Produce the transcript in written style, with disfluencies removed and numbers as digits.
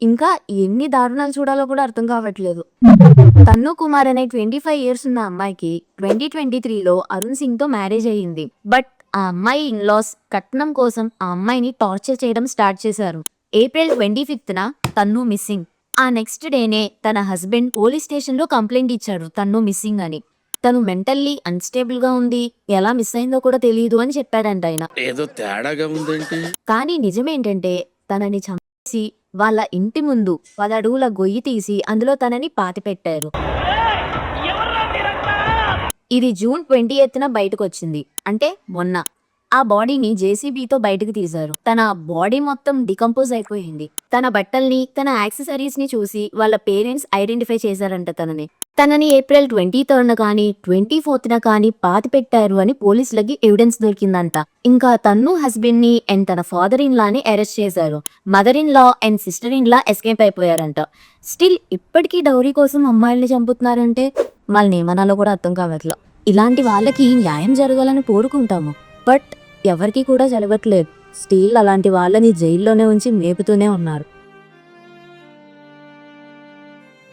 ఇంకా ఎన్ని దారుణాలు చూడాలో కూడా అర్థం కావట్లేదు. తన్ను కుమార్ అనే 25 ఇయర్స్ ఉన్న అమ్మాయికి 2023లో అరుణ్ సింగ్ తో మ్యారేజ్ అయ్యింది. బట్ ఆ అమ్మాయి ఇన్లాస్ కట్నం కోసం ఆ అమ్మాయిని టార్చర్ చేయడం స్టార్ట్ చేశారు. ఏప్రిల్ 25న తన్ను మిస్సింగ్. ఆ నెక్స్ట్ డేనే తన హస్బెండ్ పోలీస్ స్టేషన్ లో కంప్లైంట్ ఇచ్చాడు తన్ను మిస్సింగ్ అని. తను మెంటల్లీ అన్స్టేబుల్ గా ఉంది, ఎలా మిస్ అయిందో కూడా తెలియదు అని చెప్పాడంట ఆయన. ఏదో తేడాగా ఉందేంటి? కానీ నిజమేంటంటే తనని చంపేసి వాళ్ళ ఇంటి ముందు 10 అడుగుల గొయ్యి తీసి అందులో తనని పాతిపెట్టారు. ఇది జూన్ 28న బయటకొచ్చింది, అంటే మొన్న. ఆ బాడీని జేసీబీతో బయటకు తీశారు. తన బాడీ మొత్తం డికంపోజ్ అయిపోయింది. తన బట్టల్ని, తన యాక్సెసరీస్ ని చూసి వాళ్ళ పేరెంట్స్ ఐడెంటిఫై చేశారంట తనని ఏప్రిల్ 23న కానీ 24న కానీ పాతిపెట్టారు అని పోలీసులకి ఎవిడెన్స్ దొరికిందంట. ఇంకా తన్ను హస్బెండ్ ని అండ్ తన ఫాదర్ ఇన్ లాని అరెస్ట్ చేశారు. Mother in law and sister in law escape అయిపోయారంట. స్టిల్ ఇప్పటికీ డౌరీ కోసం అమ్మాయిల్ని చంపుతున్నారంటే వాళ్ళని ఏమనాలో కూడా అర్థం కావట్లేదు. ఇలాంటి వాళ్ళకి న్యాయం జరగాలని కోరుకుంటాము, బట్ ఎవరికి కూడా జరగట్లేదు. స్టిల్ అలాంటి వాళ్ళని జైల్లోనే ఉంచి మేపుతూనే ఉన్నారు.